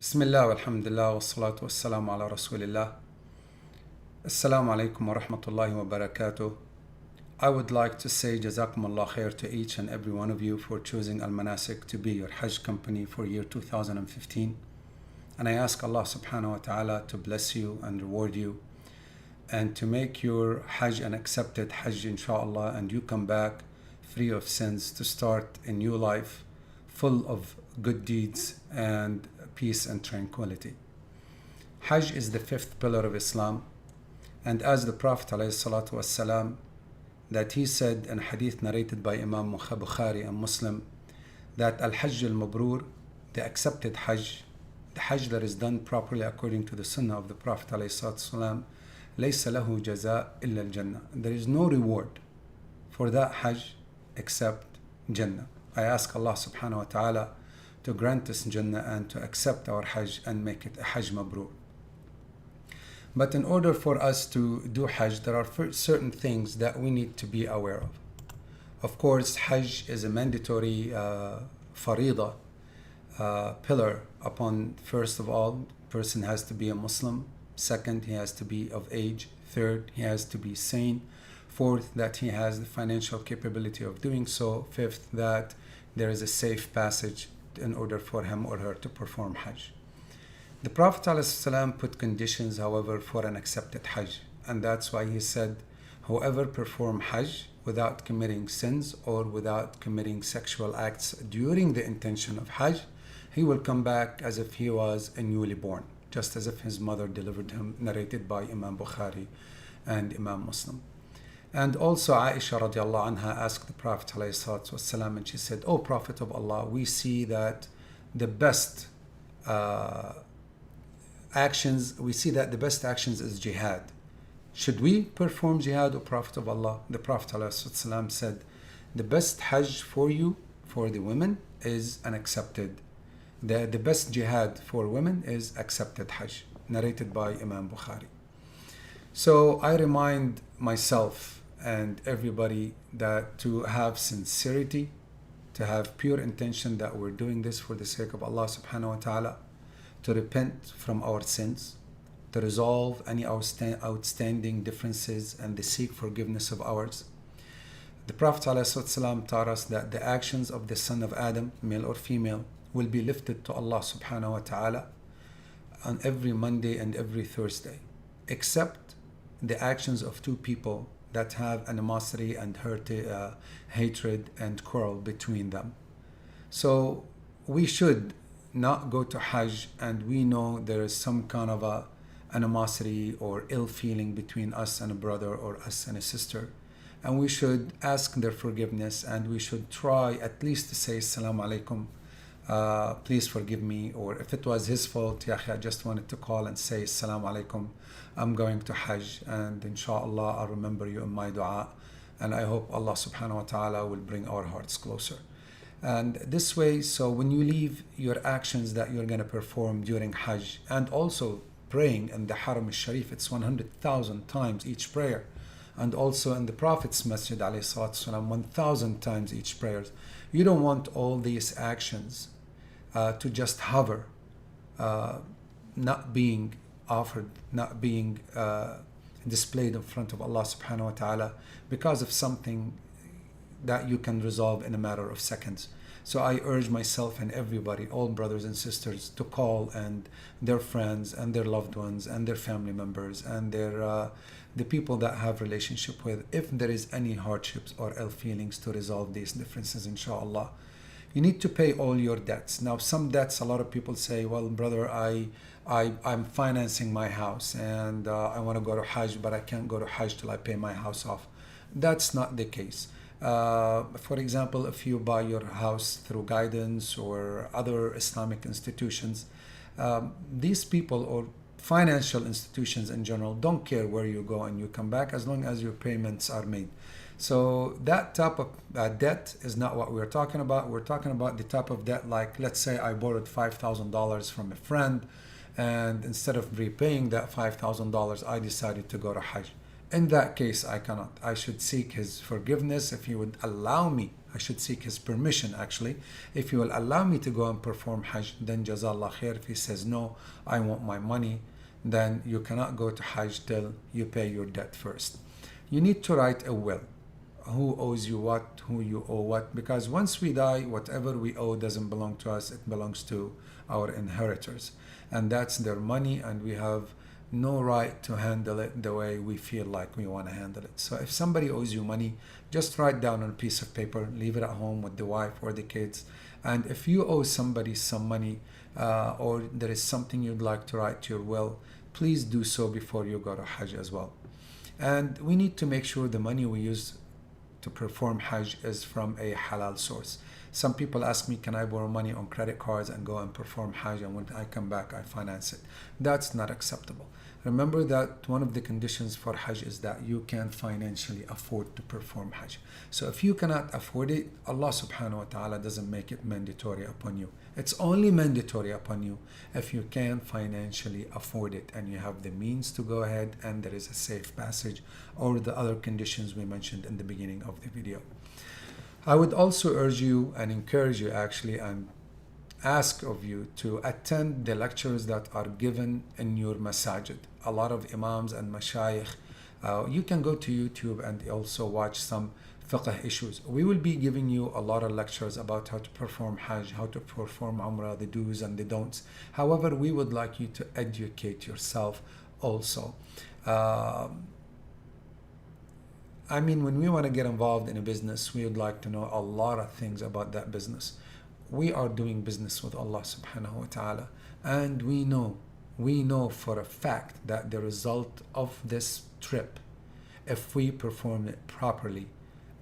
Bismillah walhamdulillah wassalatu wassalamu ala rasulillah. Assalamu alaikum wa rahmatullahi wa barakatuh. I would like to say Jazakumullah khair to each and every one of you for choosing Almanasik to be your Hajj company for year 2015. And I ask Allah subhanahu wa ta'ala to bless you and reward you and to make your Hajj an accepted Hajj inshallah, and you come back free of sins to start a new life full of good deeds and peace and tranquility. Hajj is the fifth pillar of Islam, and as the Prophet ﷺ, that he said in a hadith narrated by Imam Bukhari and Muslim, that Al-Hajj al-Mabrur, the accepted Hajj, the Hajj that is done properly according to the Sunnah of the Prophet ﷺ, لَيْسَ لَهُ جَزَاء إِلَّا الْجَنَّةِ. There is no reward for that Hajj except Jannah. I ask Allah subhanahu wa ta'ala to grant us Jannah and to accept our Hajj and make it a Hajj Mabrur. But in order for us to do Hajj, there are certain things that we need to be aware of. Of course, Hajj is a mandatory farida, pillar upon, first of all, person has to be a Muslim. Second, he has to be of age. Third, he has to be sane. Fourth, that he has the financial capability of doing so. Fifth, that there is a safe passage in order for him or her to perform Hajj. The Prophet ﷺ put conditions, however, for an accepted Hajj, and that's why he said, whoever perform Hajj without committing sins or without committing sexual acts during the intention of Hajj, he will come back as if he was a newly born, just as if his mother delivered him, narrated by Imam Bukhari and Imam Muslim. And also Aisha radiallahu anha asked the Prophet ﷺ, and she said, "O Prophet of Allah, we see that the best actions is jihad. Should we perform jihad, O Prophet of Allah?" The Prophet ﷺ said, "The best Hajj for you, for the women, is an accepted. The best jihad for women is accepted Hajj," narrated by Imam Bukhari. So I remind myself and everybody that to have sincerity, to have pure intention that we're doing this for the sake of Allah subhanahu wa ta'ala, to repent from our sins, to resolve any outstanding differences and to seek forgiveness of ours. The Prophet ﷺ taught us that the actions of the son of Adam, male or female, will be lifted to Allah subhanahu wa ta'ala on every Monday and every Thursday, except the actions of two people that have animosity and hatred and quarrel between them. So we should not go to Hajj and we know there is some kind of a animosity or ill feeling between us and a brother or us and a sister, and we should ask their forgiveness, and we should try at least to say Assalamu alaikum, please forgive me, or if it was his fault, ya akhi, I just wanted to call and say Assalamu alaikum, I'm going to Hajj, and inshallah I'll remember you in my dua, and I hope Allah subhanahu wa ta'ala will bring our hearts closer. And this way, so when you leave your actions that you're going to perform during Hajj, and also praying in the Haram al-Sharif, it's 100,000 times each prayer, and also in the Prophet's Masjid alayhi salatu wasalam, 1,000 times each prayer. You don't want all these actions to just hover, not being offered, not being displayed in front of Allah subhanahu wa ta'ala because of something that you can resolve in a matter of seconds. So I urge myself and everybody, all brothers and sisters, to call and their friends and their loved ones and their family members and the people that have relationship with, if there is any hardships or ill feelings, to resolve these differences inshallah. You need to pay all your debts. Now some debts, a lot of people say, well brother, I'm financing my house and I want to go to Hajj, but I can't go to Hajj till I pay my house off. That's not the case. For example, if you buy your house through guidance or other Islamic institutions, these people or financial institutions in general don't care where you go and you come back as long as your payments are made. So that type of debt is not what we're talking about. We're talking about the type of debt, like let's say I borrowed $5,000 from a friend, and instead of repaying that $5,000, I decided to go to Hajj. In that case, I cannot. I should seek his forgiveness if he would allow me I should seek his permission actually. If you will allow me to go and perform Hajj, then Jazallah khair. If he says no, I want my money, then you cannot go to Hajj till you pay your debt first. You need to write a will. Who owes you what, who you owe what, because once we die, whatever we owe doesn't belong to us, it belongs to our inheritors, and that's their money, and we have no right to handle it the way we feel like we want to handle it. So if somebody owes you money, just write down on a piece of paper, leave it at home with the wife or the kids. And if you owe somebody some money, or there is something you'd like to write to your will, please do so before you go to Hajj as well. And we need to make sure the money we use to perform Hajj is from a halal source. Some people ask me, can I borrow money on credit cards and go and perform Hajj, and when I come back I finance it? That's not acceptable. Remember that one of the conditions for Hajj is that you can financially afford to perform Hajj. So if you cannot afford it, Allah subhanahu wa ta'ala doesn't make it mandatory upon you. It's only mandatory upon you if you can financially afford it and you have the means to go ahead and there is a safe passage, or the other conditions we mentioned in the beginning of the video. I would also urge you and encourage you actually, and ask of you to attend the lectures that are given in your masajid. A lot of imams and mashayikh, you can go to YouTube and also watch some fiqh issues. We will be giving you a lot of lectures about how to perform Hajj, how to perform Umrah, the do's and the don'ts. However, we would like you to educate yourself also. I mean, when we want to get involved in a business, we would like to know a lot of things about that business. We are doing business with Allah subhanahu wa ta'ala, and we know for a fact that the result of this trip, if we perform it properly,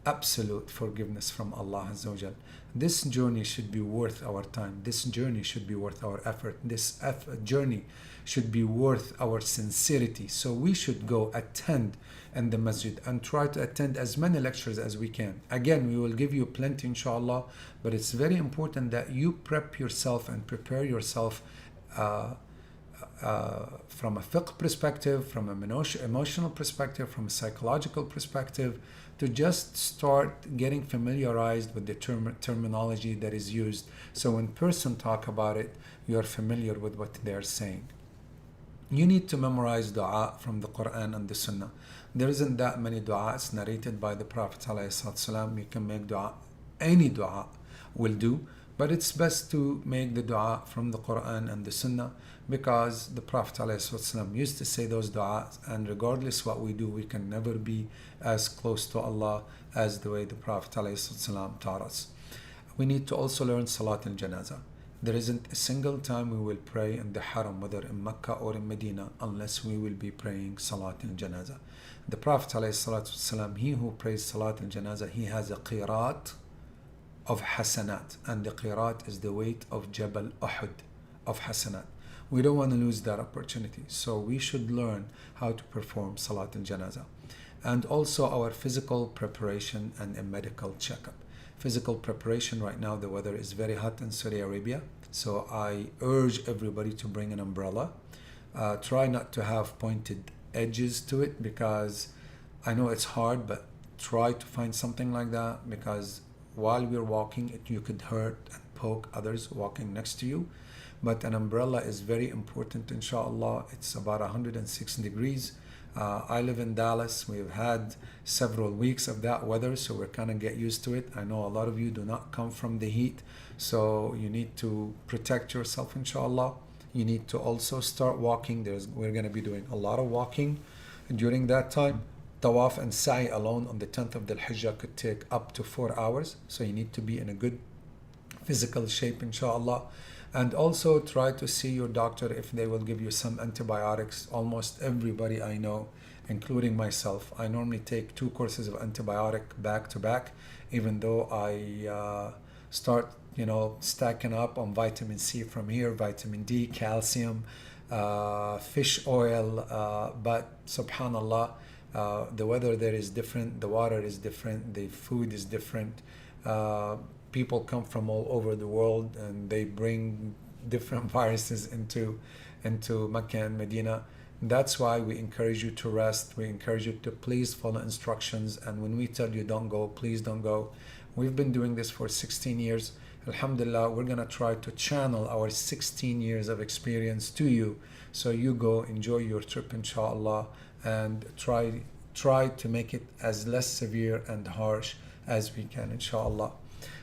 absolute forgiveness from Allah Azza wa Jal. This journey should be worth our time. This journey should be worth our effort. This journey should be worth our sincerity. So we should go attend in the masjid and try to attend as many lectures as we can. Again, we will give you plenty inshallah, but it's very important that you prep yourself and prepare yourself from a fiqh perspective, from an emotional perspective, from a psychological perspective, to just start getting familiarized with the terminology that is used. So when person talk about it, you are familiar with what they're saying. You need to memorize dua from the Quran and the Sunnah. There isn't that many du'as narrated by the Prophet ﷺ. You can make dua, any dua will do, but it's best to make the dua from the Quran and the Sunnah, because the Prophet ﷺ used to say those du'as, and regardless what we do, we can never be as close to Allah as the way the Prophet ﷺ taught us. We need to also learn Salat al-Janazah. There isn't a single time we will pray in the Haram, whether in Mecca or in Medina, unless we will be praying Salat al-Janazah. The Prophet ﷺ, he who prays Salat al-Janazah, he has a qirat of hasanat, and the qirat is the weight of Jabal Uhud of hasanat. We don't want to lose that opportunity, so we should learn how to perform Salat al-Janazah. And also our physical preparation and a medical checkup. Physical preparation, right now the weather is very hot in Saudi Arabia, so I urge everybody to bring an umbrella. Try not to have pointed edges to it, because I know it's hard, but try to find something like that, because while we're walking, you could hurt and poke others walking next to you. But an umbrella is very important, inshallah. It's about 106 degrees. I live in Dallas. We've had several weeks of that weather, so we're kind of get used to it. I know a lot of you do not come from the heat, so you need to protect yourself, inshallah. You need to also start walking. We're going to be doing a lot of walking during that time. Tawaf and Sa'i alone on the 10th of Dhul Hijjah could take up to 4 hours, so you need to be in a good physical shape, inshallah. And also try to see your doctor if they will give you some antibiotics. Almost everybody I know, including myself, I normally take 2 courses of antibiotic back to back, even though I start stacking up on vitamin C from here, vitamin D, calcium, fish oil, but subhanallah, the weather there is different, the water is different, the food is different. People come from all over the world and they bring different viruses into Mecca and Medina. That's why we encourage you to rest. We encourage you to please follow instructions. And when we tell you don't go, please don't go. We've been doing this for 16 years. Alhamdulillah, we're gonna try to channel our 16 years of experience to you, so you go enjoy your trip, inshallah, and try to make it as less severe and harsh as we can, inshallah.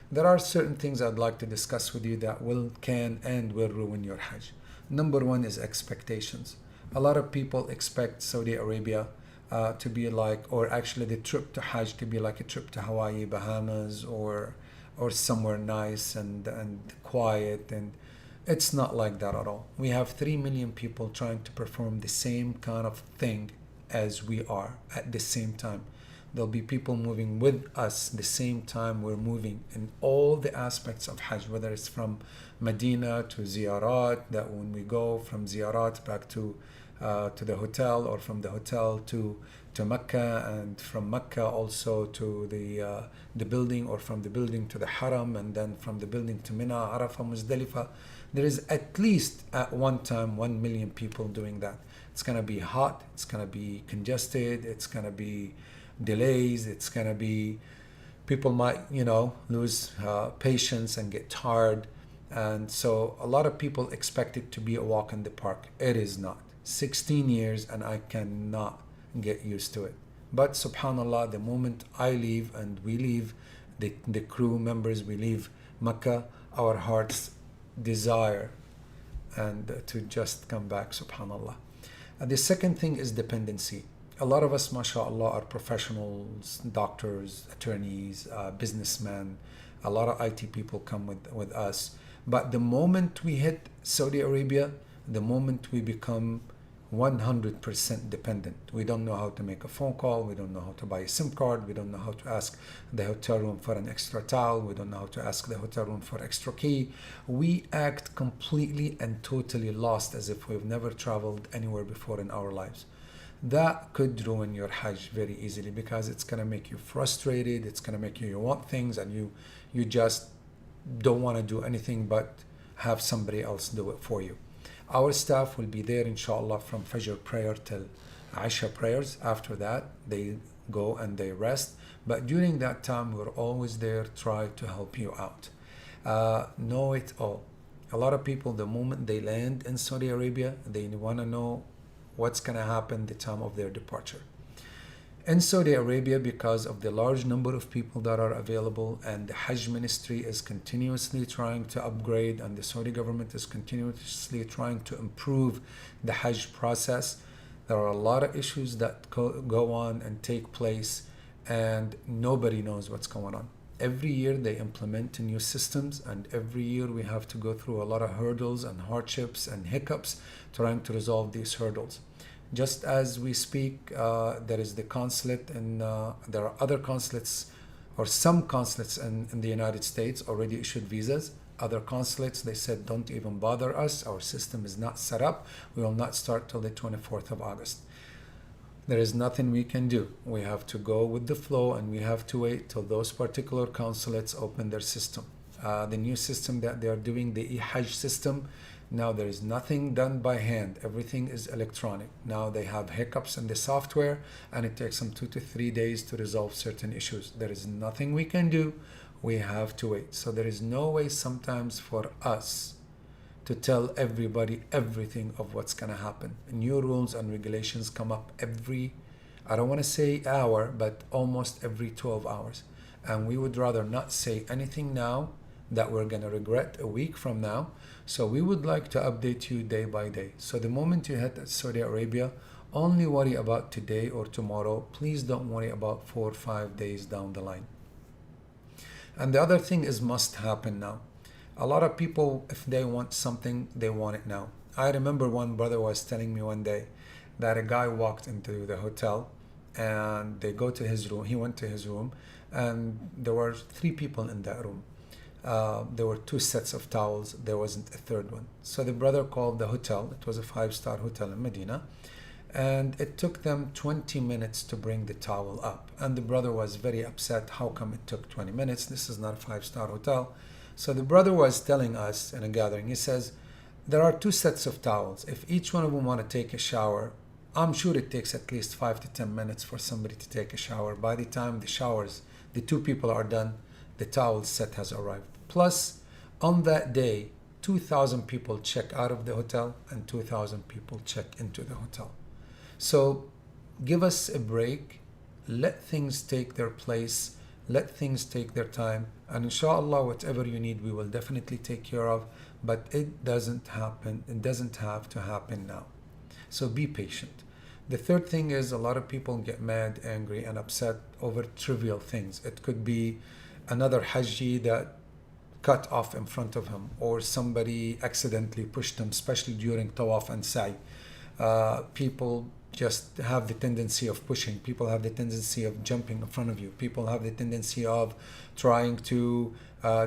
There are certain things I'd like to discuss with you that can and will ruin your Hajj. Number one is expectations. A lot of people expect Saudi Arabia to be like, or actually the trip to Hajj to be like a trip to Hawaii, Bahamas, or somewhere nice and quiet, and it's not like that at all. We have 3 million people trying to perform the same kind of thing as we are at the same time. There'll be people moving with us the same time we're moving in all the aspects of Hajj, whether it's from Medina to Ziyarat, that when we go from Ziyarat back to the hotel, or from the hotel to Mecca, and from Mecca also to the building, or from the building to the Haram, and then from the building to Mina, Arafah, Muzdalifah. There is at least at one time 1 million people doing that. It's gonna be hot, it's gonna be congested, it's gonna be delays, it's gonna be, people might lose patience and get tired, and so a lot of people expect it to be a walk in the park. It is not. 16 years and I cannot get used to it, but subhanallah, the moment I leave and we leave, the crew members, we leave Mecca, our hearts desire and to just come back, subhanallah. And the second thing is dependency. A lot of us, mashallah, are professionals, doctors, attorneys, businessmen. A lot of IT people come with us. But the moment we hit Saudi Arabia, the moment we become 100% dependent. We don't know how to make a phone call. We don't know how to buy a SIM card. We don't know how to ask the hotel room for an extra towel. We don't know how to ask the hotel room for extra key. We act completely and totally lost, as if we've never traveled anywhere before in our lives. That could ruin your Hajj very easily, because it's going to make you frustrated. It's going to make you want things, and you just don't want to do anything but have somebody else do it for you. Our staff will be there, inshallah, from Fajr prayer till Isha prayers. After that, they go and they rest. But during that time, we're always there, try to help you out. Know it all. A lot of people, the moment they land in Saudi Arabia, they want to know what's going to happen the time of their departure. In Saudi Arabia, because of the large number of people that are available, and the Hajj ministry is continuously trying to upgrade, and the Saudi government is continuously trying to improve the Hajj process, there are a lot of issues that go on and take place, and nobody knows what's going on. Every year they implement new systems, and every year we have to go through a lot of hurdles and hardships and hiccups trying to resolve these hurdles. Just as we speak, there is the consulate, and there are other consulates, or some consulates in the United States already issued visas. Other consulates, they said, don't even bother us. Our system is not set up. We will not start till the 24th of August. There is nothing we can do. We have to go with the flow, and we have to wait till those particular consulates open their system. The new system that they are doing, the e-Hajj system, now there is nothing done by hand. Everything is electronic. Now they have hiccups in the software, and it takes them 2 to 3 days to resolve certain issues. There is nothing we can do. We have to wait. So there is no way sometimes for us to tell everybody everything of what's going to happen. New rules and regulations come up every, I don't want to say hour, but almost every 12 hours. And we would rather not say anything now that we're going to regret a week from now. So we would like to update you day by day. So the moment you hit Saudi Arabia, only worry about today or tomorrow. Please don't worry about 4 or 5 days down the line. And the other thing is must happen now. A lot of people, if they want something, they want it now. I remember one brother was telling me one day that a guy walked into the hotel, and they go to his room. He went to his room, and there were 3 people in that room. There were 2 sets of towels. There wasn't a third one. So the brother called the hotel. It was a 5-star hotel in Medina. And it took them 20 minutes to bring the towel up. And the brother was very upset. How come it took 20 minutes? This is not a 5-star hotel. So the brother was telling us in a gathering, he says, there are 2 sets of towels. If each one of them want to take a shower, I'm sure it takes at least 5 to 10 minutes for somebody to take a shower. By the time the 2 people are done, the towel set has arrived. Plus, on that day, 2,000 people check out of the hotel and 2,000 people check into the hotel. So give us a break, let things take their place, let things take their time, and inshallah whatever you need we will definitely take care of, but it doesn't have to happen now. So be patient. The third thing is a lot of people get mad, angry, and upset over trivial things. It could be another Hajji that cut off in front of him, or somebody accidentally pushed him, especially during Tawaf and Sa'i. People just have the tendency of pushing. People have the tendency of jumping in front of you. People have the tendency of trying to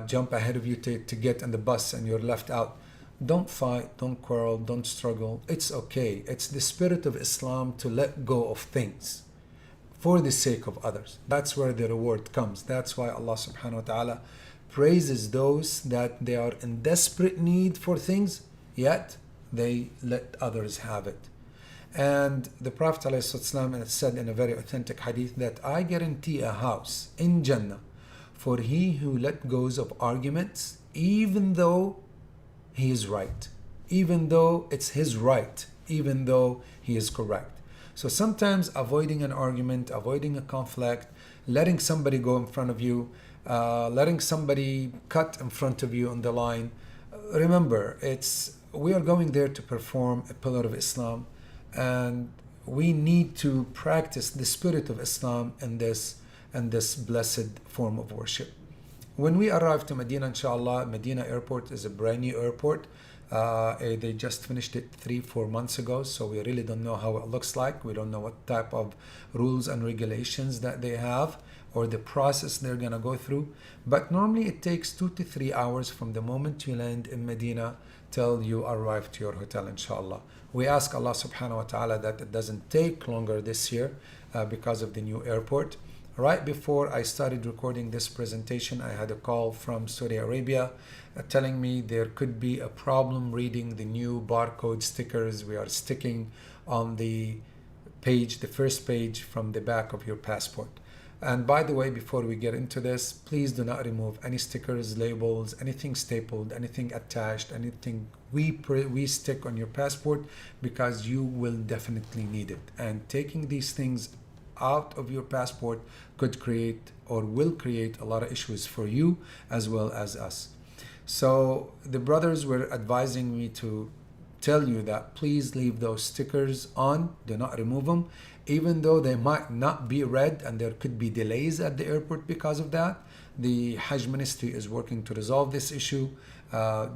jump ahead of you to get in the bus and you're left out. Don't fight, don't quarrel, don't struggle. It's okay. It's the spirit of Islam to let go of things for the sake of others. That's where the reward comes. That's why Allah subhanahu wa ta'ala praises those that they are in desperate need for things, yet they let others have it. And the Prophet ﷺ said in a very authentic hadith that I guarantee a house in Jannah for he who let goes of arguments, even though he is right, even though it's his right, even though he is correct. So sometimes avoiding an argument, avoiding a conflict, letting somebody go in front of you, letting somebody cut in front of you on the line. Remember, we are going there to perform a pillar of Islam, and we need to practice the spirit of Islam in this blessed form of worship. When we arrive to Medina, inshallah, Medina airport is a brand new airport. They just finished it 3-4 months ago, so we really don't know how it looks like. We don't know what type of rules and regulations that they have or the process they're going to go through. But normally it takes 2 to 3 hours from the moment you land in Medina till you arrive to your hotel, inshallah. We ask Allah subhanahu wa ta'ala that it doesn't take longer this year because of the new airport. Right before I started recording this presentation, I had a call from Saudi Arabia telling me there could be a problem reading the new barcode stickers we are sticking on the page, the first page from the back of your passport. And by the way, before we get into this, please do not remove any stickers, labels, anything stapled, anything attached, anything we stick on your passport, because you will definitely need it. And taking these things out of your passport could create or will create a lot of issues for you as well as us. So the brothers were advising me to tell you that please leave those stickers on, do not remove them, even though they might not be read and there could be delays at the airport because of that. The Hajj Ministry is working to resolve this issue.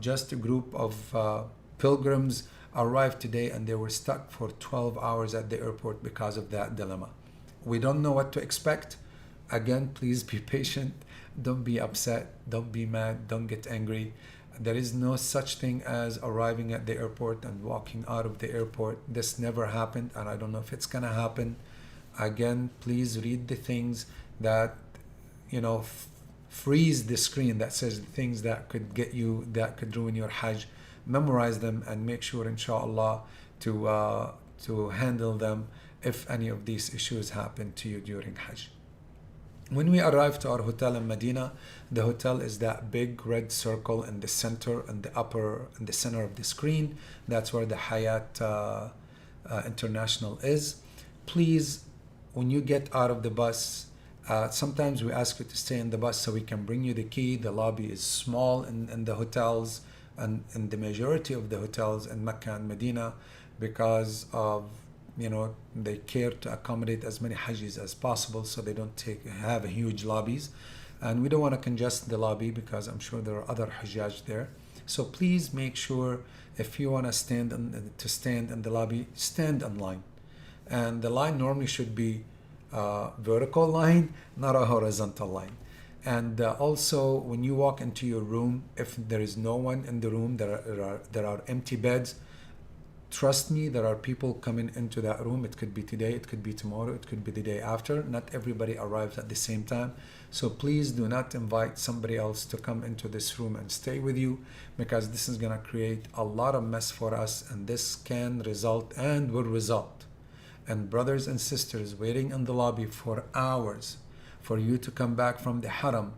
Just a group of pilgrims arrived today and they were stuck for 12 hours at the airport because of that dilemma. We don't know what to expect. Again, please be patient. Don't be upset. Don't be mad. Don't get angry. There is no such thing as arriving at the airport and walking out of the airport. This never happened, and I don't know if it's gonna happen. Again, please read the things that, freeze the screen that says the things that could get you, that could ruin your Hajj. Memorize them and make sure, inshallah, to handle them if any of these issues happen to you during Hajj. When we arrived to our hotel in Medina, the hotel is that big red circle in the center and in the center of the screen. That's where the Hyatt International is. Please, when you get out of the bus, sometimes we ask you to stay in the bus so we can bring you the key. The lobby is small in the hotels and in the majority of the hotels in Mecca and Medina because of they care to accommodate as many Hajjis as possible, so they don't have huge lobbies, and we don't want to congest the lobby because I'm sure there are other Hajjaj there. So please make sure if you want to stand in the lobby, stand in line, and the line normally should be a vertical line, not a horizontal line. And also, when you walk into your room, if there is no one in the room, there are empty beds. Trust me, there are people coming into that room. It could be today, it could be tomorrow, it could be the day after. Not everybody arrives at the same time. So please do not invite somebody else to come into this room and stay with you, because this is going to create a lot of mess for us, and this can result and will result in brothers and sisters waiting in the lobby for hours for you to come back from the haram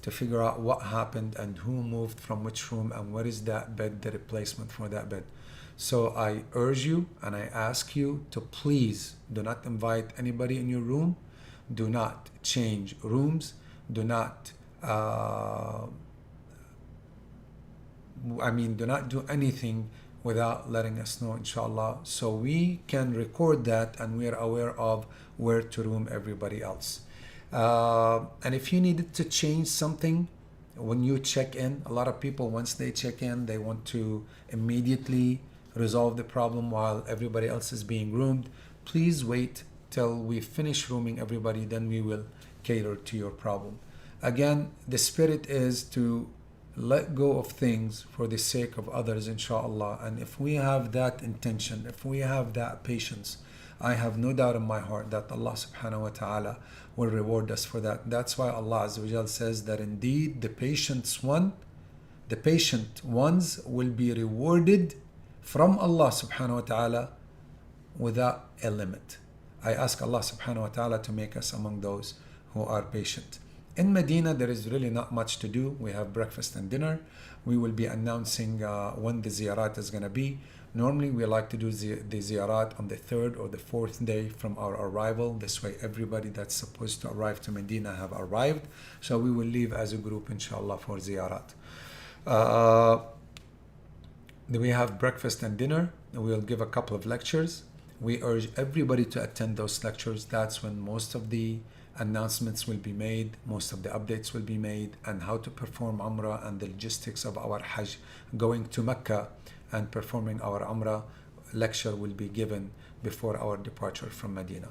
to figure out what happened and who moved from which room and where is that bed, the replacement for that bed. So I urge you and I ask you to please do not invite anybody in your room. Do not change rooms. Do not do not do anything without letting us know, inshallah, so we can record that and we are aware of where to room everybody else. And if you needed to change something when you check in, a lot of people, once they check in, they want to immediately resolve the problem while everybody else is being roomed. Please wait till we finish rooming everybody, then we will cater to your problem. Again, the spirit is to let go of things for the sake of others, inshallah. And if we have that intention, if we have that patience, I have no doubt in my heart that Allah subhanahu wa ta'ala will reward us for that. That's why Allah Azza wa Jal says that indeed the patient ones will be rewarded from Allah subhanahu wa ta'ala without a limit. I ask Allah subhanahu wa ta'ala to make us among those who are patient. In Medina, there is really not much to do. We have breakfast and dinner. We will be announcing when the ziyarat is going to be. Normally, we like to do the ziyarat on the third or the fourth day from our arrival. This way, everybody that's supposed to arrive to Medina have arrived. So we will leave as a group, inshallah, for ziyarat. We have breakfast and dinner. We'll give a couple of lectures. We urge everybody to attend those lectures. That's when most of the announcements will be made, most of the updates will be made, and how to perform Umrah and the logistics of our Hajj. Going to Mecca and performing our Umrah lecture will be given before our departure from Medina.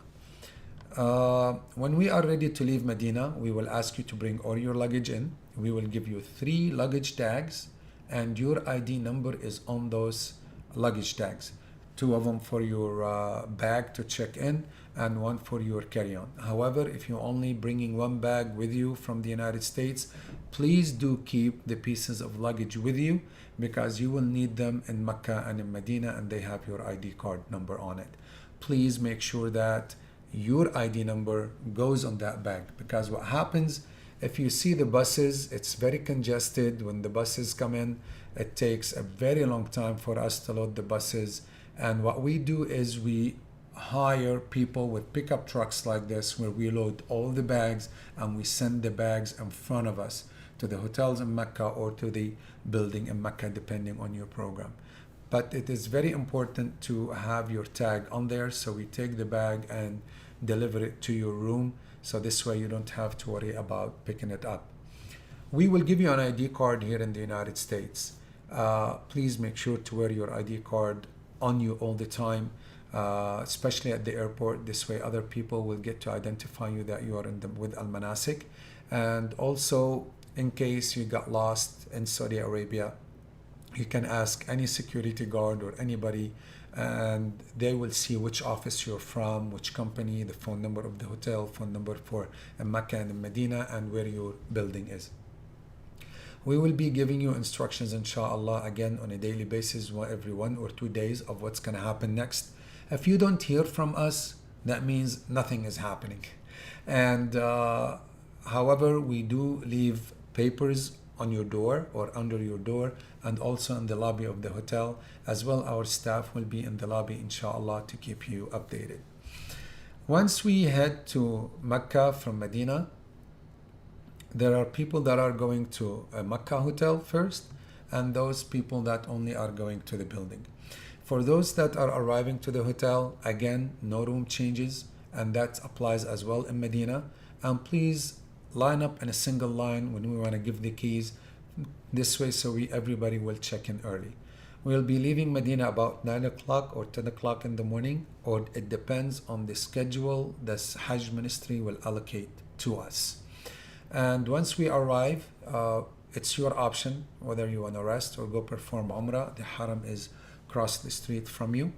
When we are ready to leave Medina, we will ask you to bring all your luggage in. We will give you 3 luggage tags, and your ID number is on those luggage tags. 2 of them for your bag to check in and 1 for your carry-on. However, if you're only bringing 1 bag with you from the United States, please do keep the pieces of luggage with you because you will need them in Mecca and in Medina, and they have your ID card number on it. Please make sure that your ID number goes on that bag, because what happens if you see the buses, it's very congested. When the buses come in, it takes a very long time for us to load the buses. And what we do is we hire people with pickup trucks like this, where we load all the bags and we send the bags in front of us to the hotels in Mecca or to the building in Mecca, depending on your program. But it is very important to have your tag on there, so we take the bag and deliver it to your room, so this way you don't have to worry about picking it up. We will give you an ID card here in the United States. Please make sure to wear your ID card on you all the time, especially at the airport. This way other people will get to identify you that you are with Almanasik. And also, in case you got lost in Saudi Arabia, you can ask any security guard or anybody, and they will see which office you're from, which company, the phone number of the hotel, phone number for Mecca and Medina, and where your building is. We will be giving you instructions, inshallah, again on a daily basis, every 1 or 2 days, of what's going to happen next. If you don't hear from us, that means nothing is happening. And however, we do leave papers on your door or under your door, and also in the lobby of the hotel as well. Our staff will be in the lobby, inshallah, to keep you updated. Once we head to Mecca from Medina, there are people that are going to a Mecca hotel first, and those people that only are going to the building. For those that are arriving to the hotel, again, no room changes, and that applies as well in Medina. And please line up in a single line when we want to give the keys, this way so everybody will check in early. We'll be leaving Medina about 9 o'clock or 10 o'clock in the morning, or it depends on the schedule the Hajj ministry will allocate to us. And once we arrive, it's your option whether you want to rest or go perform Umrah. The Haram is across the street from you.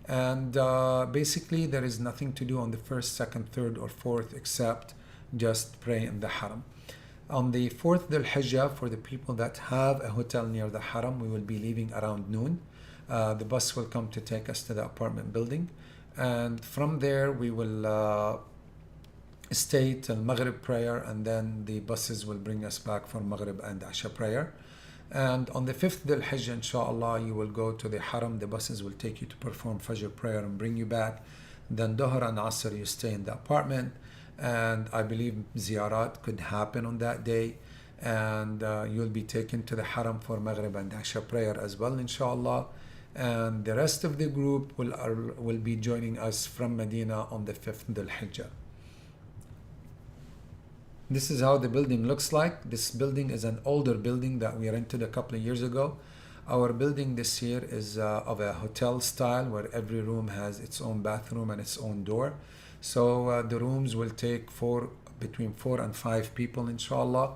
And basically there is nothing to do on the 1st, 2nd, 3rd or 4th except just pray in the Haram. On the 4th Dhul Hijjah, for the people that have a hotel near the Haram, we will be leaving around noon. The bus will come to take us to the apartment building. And from there we will stay till Maghrib prayer, and then the buses will bring us back for Maghrib and Asha prayer. And on the 5th Dhul Hijjah, inshallah, you will go to the Haram. The buses will take you to perform Fajr prayer and bring you back. Then Dhuhr and Asr, you stay in the apartment. And I believe ziyarat could happen on that day. And you'll be taken to the Haram for Maghrib and Asha prayer as well, inshallah. And the rest of the group will be joining us from Medina on the 5th Dhul Hijjah. This is how the building looks like. This building is an older building that we rented a couple of years ago. Our building this year is of a hotel style where every room has its own bathroom and its own door. So the rooms will take between 4 and 5 people, inshallah.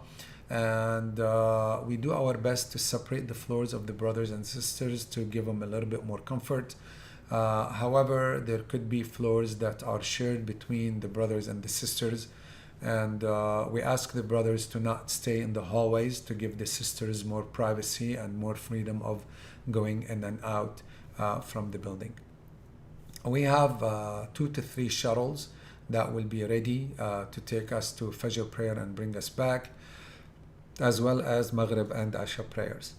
And we do our best to separate the floors of the brothers and sisters to give them a little bit more comfort. However, there could be floors that are shared between the brothers and the sisters. And we ask the brothers to not stay in the hallways to give the sisters more privacy and more freedom of going in and out from the building. We have 2 to 3 shuttles that will be ready to take us to Fajr prayer and bring us back, as well as Maghrib and Asha prayers.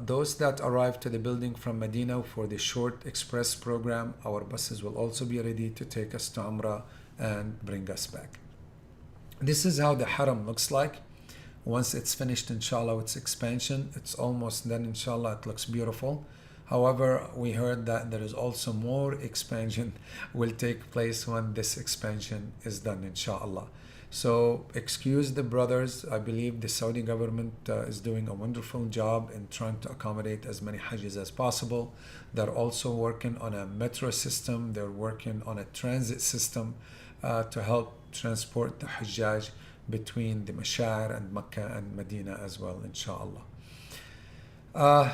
Those that arrive to the building from Medina for the short express program, our buses will also be ready to take us to Umrah and bring us back. This is how the Haram looks like. Once it's finished, inshallah, its expansion, it's almost done, inshallah. It looks beautiful. However, we heard that there is also more expansion will take place when this expansion is done, inshallah. So excuse the brothers. I believe the Saudi government is doing a wonderful job in trying to accommodate as many Hajjis as possible. They're also working on a metro system. They're working on a transit system to help transport the Hajjaj between the Mashar and Mecca and Medina as well, inshallah.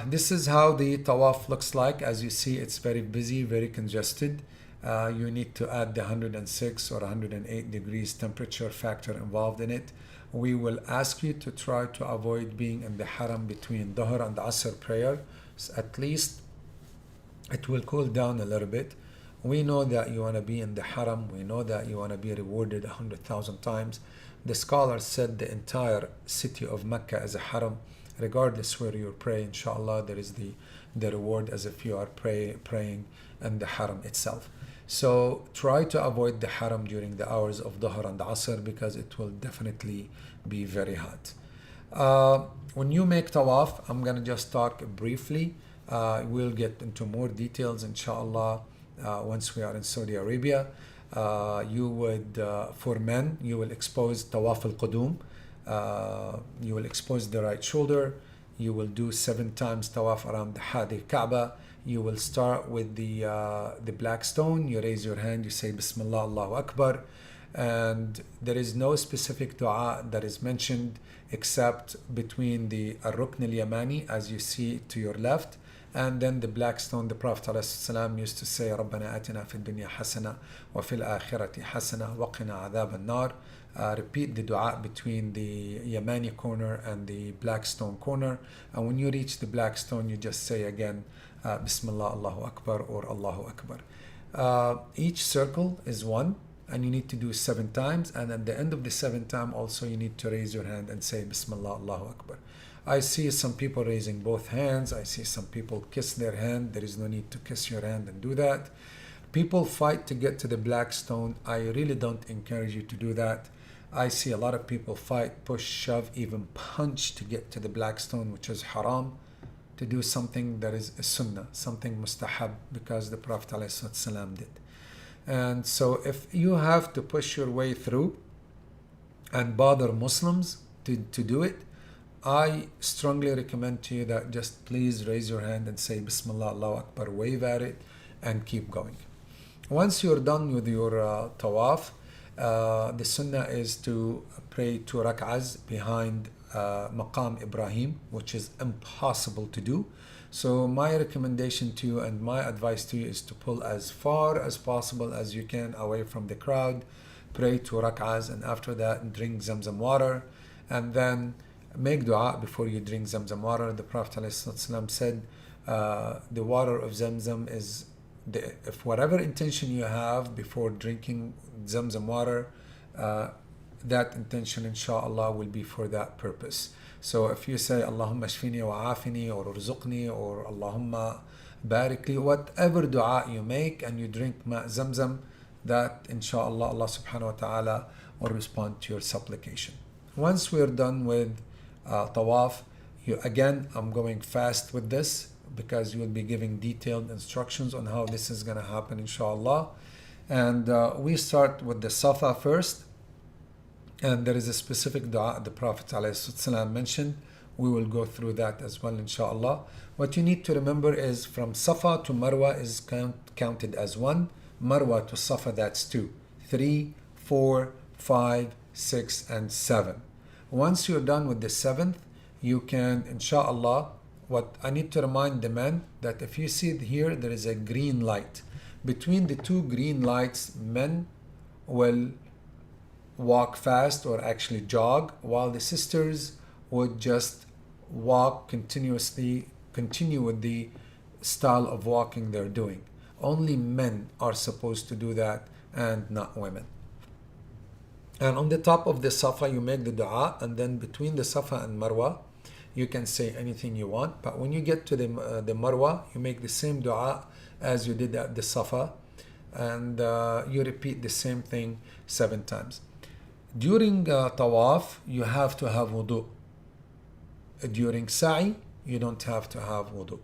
This is how the Tawaf looks like. As you see, it's very busy, very congested. You need to add the 106 or 108 degrees temperature factor involved in it. We will ask you to try to avoid being in the Haram between Dhuhr and Asr prayer. So at least it will cool down a little bit. We know that you want to be in the Haram. We know that you want to be rewarded 100,000 times. The scholars said the entire city of Mecca is a Haram. Regardless where you pray, inshallah, there is the reward as if you are praying in the Haram itself. So try to avoid the Haram during the hours of Dhuhr and Asr because it will definitely be very hot. When you make Tawaf, I'm going to just talk briefly. We'll get into more details, inshallah, once we are in Saudi Arabia. You would, for men, you will expose Tawaf al-Qudum. You will expose the right shoulder. You will do 7 times Tawaf around the Kaaba. You will start with the black stone. You raise your hand, you say Bismillah, Allahu Akbar. And there is no specific dua that is mentioned except between the Ar-Rukn al-Yamani, as you see to your left, and then the black stone. The Prophet ﷺ used to say, رَبَّنَا آتِنَا فِي الدُّنْيَا حَسَنَةً وَفِي الْآخِرَةِ حَسَنَةً وَقِنَا عَذَابَ النَّارِ. Repeat the dua between the Yamani corner and the black stone corner. And when you reach the black stone, you just say again, Bismillah, Allahu Akbar, or Allahu Akbar. Each circle is 1, and you need to do 7 times. And at the end of the 7th time, also you need to raise your hand and say Bismillah, Allahu Akbar. I see some people raising both hands. I see some people kiss their hand. There is no need to kiss your hand and do that. People fight to get to the black stone. I really don't encourage you to do that. I see a lot of people fight, push, shove, even punch to get to the black stone, which is haram, to do something that is a sunnah, something mustahab, because the Prophet ﷺ did. And so if you have to push your way through and bother Muslims to do it, I strongly recommend to you that just please raise your hand and say Bismillah, Allahu Akbar, wave at it, and keep going. Once you're done with your tawaf, the sunnah is to pray 2 rak'ahs behind Maqam Ibrahim, which is impossible to do. So my recommendation to you and my advice to you is to pull as far as possible as you can away from the crowd, pray 2 rak'ahs, and after that drink Zamzam water, and then make dua before you drink Zamzam water. The Prophet ﷺ said the water of Zamzam is, if whatever intention you have before drinking Zamzam water, that intention inshallah will be for that purpose. So if you say Allahumma shfini wa afini or urzuqni or Allahumma barik li, whatever dua you make and you drink ma zamzam, that inshallah Allah subhanahu wa ta'ala will respond to your supplication. Once we're done with tawaf, again, I'm going fast with this because you'll be giving detailed instructions on how this is going to happen inshallah. And we start with the Safa first. And there is a specific dua the Prophet ﷺ mentioned. We will go through that as well inshallah. What you need to remember is from Safa to Marwa is counted as 1. Marwa to Safa, that's 2. 3, 4, 5, 6, and 7. Once you're done with the 7th, you can inshallah, what I need to remind the men that if you see here, there is a green light. Between the 2 green lights, men will walk fast or actually jog, while the sisters would just walk continuously, continue with the style of walking they're doing. Only men are supposed to do that and not women. And on the top of the Safa, you make the dua, and then between the Safa and Marwa, you can say anything you want. But when you get to the Marwa, you make the same dua as you did at the Safa, and you repeat the same thing 7 times. During tawaf, you have to have wudu. During sa'i, you don't have to have wudu.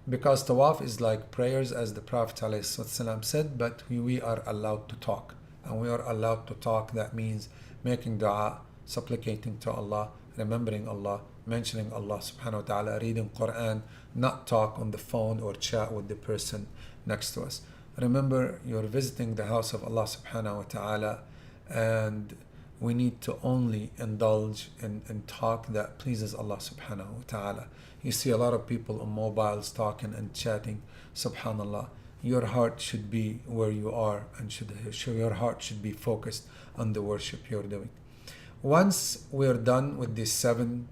Because tawaf is like prayers, as the Prophet ﷺ said, but we are allowed to talk. And we are allowed to talk, that means making dua, supplicating to Allah, remembering Allah, mentioning Allah subhanahu wa ta'ala, reading Quran, not talk on the phone or chat with the person next to us. Remember, you're visiting the house of Allah subhanahu wa ta'ala, and we need to only indulge in talk that pleases Allah subhanahu wa ta'ala. You see a lot of people on mobiles talking and chatting. Subhanallah, your heart should be where you are, and your heart should be focused on the worship you're doing. Once we're done with these 7,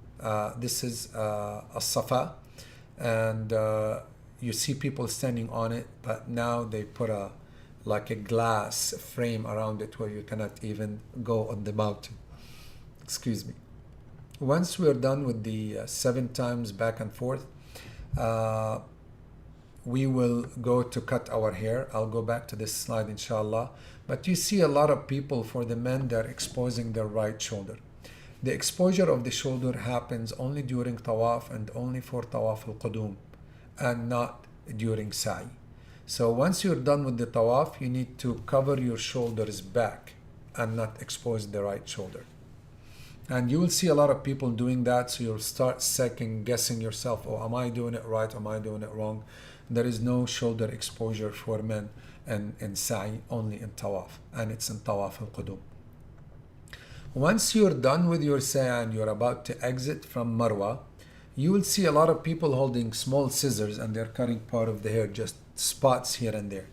this is a Safa, and you see people standing on it, but now they put like a glass frame around it where you cannot even go on the mountain. Excuse me. Once we're done with the 7 times back and forth, we will go to cut our hair. I'll go back to this slide inshallah. But you see a lot of people, for the men, they're exposing their right shoulder. The exposure of the shoulder happens only during tawaf and only for tawaf al-qudum, and not during sa'i. So once you're done with the tawaf, you need to cover your shoulders back and not expose the right shoulder. And you will see a lot of people doing that, so you'll start second guessing yourself. Oh, am I doing it right? Am I doing it wrong? There is no shoulder exposure for men in sa'i, only in tawaf, and it's in tawaf al-qudum. Once you're done with your sa'i and you're about to exit from Marwa, you will see a lot of people holding small scissors, and they're cutting part of the hair, just spots here and there.